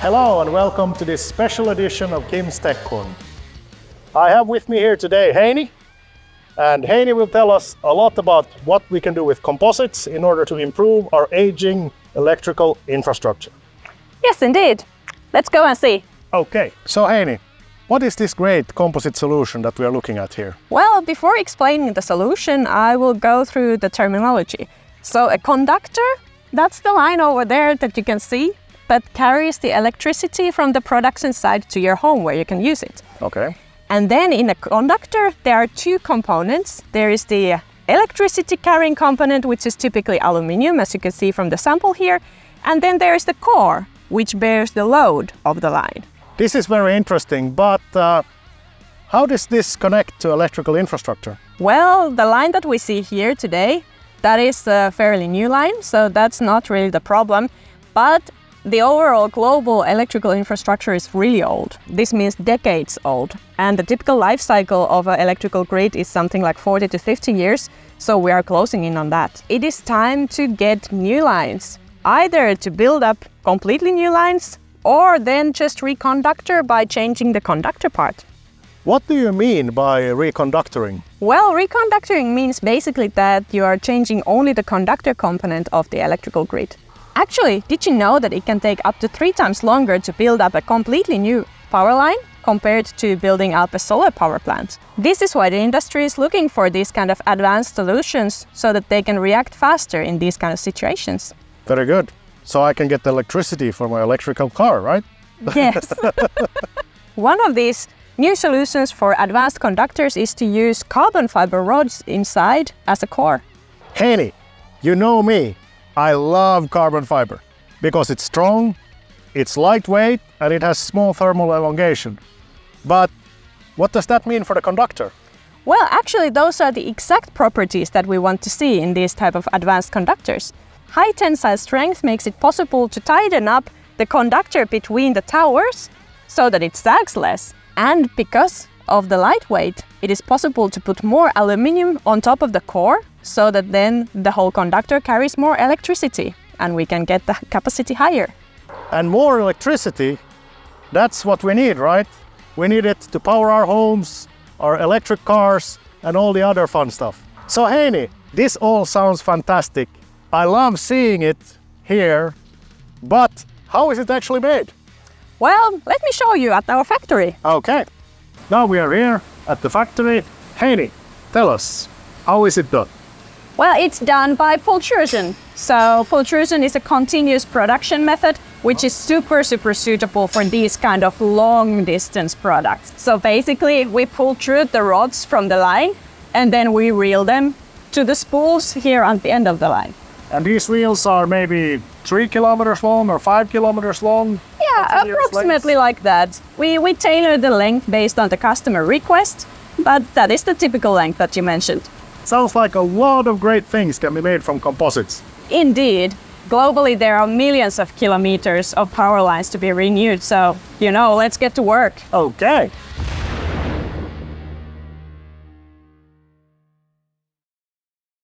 Hello and welcome to this special edition of Kim's Tech Kun. I have with me here today Heini, and Heini will tell us a lot about what we can do with composites in order to improve our aging electrical infrastructure. Yes, indeed. Let's go and see. Okay, so Heini, what is this great composite solution that we are looking at here? Well, before explaining the solution, I will go through the terminology. So a conductor, that's the line over there that you can see that carries the electricity from the production site to your home where you can use it. Okay. And then in a conductor, there are two components. There is the electricity carrying component, which is typically aluminum, as you can see from the sample here. And then there is the core, which bears the load of the line. This is very interesting, but how does this connect to electrical infrastructure? Well, the line that we see here today, that is a fairly new line, so that's not really the problem. But the overall global electrical infrastructure is really old. This means decades old. And the typical life cycle of an electrical grid is something like 40 to 50 years, so we are closing in on that. It is time to get new lines, either to build up completely new lines or then just reconductor by changing the conductor part. What do you mean by reconductoring? Well, reconductoring means basically that you are changing only the conductor component of the electrical grid. Actually, did you know that it can take up to 3 times longer to build up a completely new power line compared to building up a solar power plant? This is why the industry is looking for these kind of advanced solutions so that they can react faster in these kind of situations. Very good. So I can get the electricity for my electrical car, right? Yes. One of these new solutions for advanced conductors is to use carbon fiber rods inside as a core. Heini, you know me. I love carbon fiber because it's strong, it's lightweight, and it has small thermal elongation. But what does that mean for the conductor? Well, actually, those are the exact properties that we want to see in these type of advanced conductors. High tensile strength makes it possible to tighten up the conductor between the towers so that it sags less. And because of the lightweight, it is possible to put more aluminum on top of the core so that then the whole conductor carries more electricity and we can get the capacity higher. And more electricity, that's what we need, right? We need it to power our homes, our electric cars, and all the other fun stuff. So Heini, this all sounds fantastic. I love seeing it here, but how is it actually made? Well, let me show you at our factory. Okay. Now we are here at the factory. Heini, tell us, how is it done? Well, it's done by pultrusion. So pultrusion is a continuous production method, which is super suitable for these kind of long distance products. So basically we pultrude the rods from the line and then we reel them to the spools here at the end of the line. And these reels are maybe 3 kilometers long or 5 kilometers long? Yeah, approximately like that. We tailor the length based on the customer request, but that is the typical length that you mentioned. Sounds like a lot of great things can be made from composites. Indeed. Globally, there are millions of kilometers of power lines to be renewed, so, let's get to work. Okay.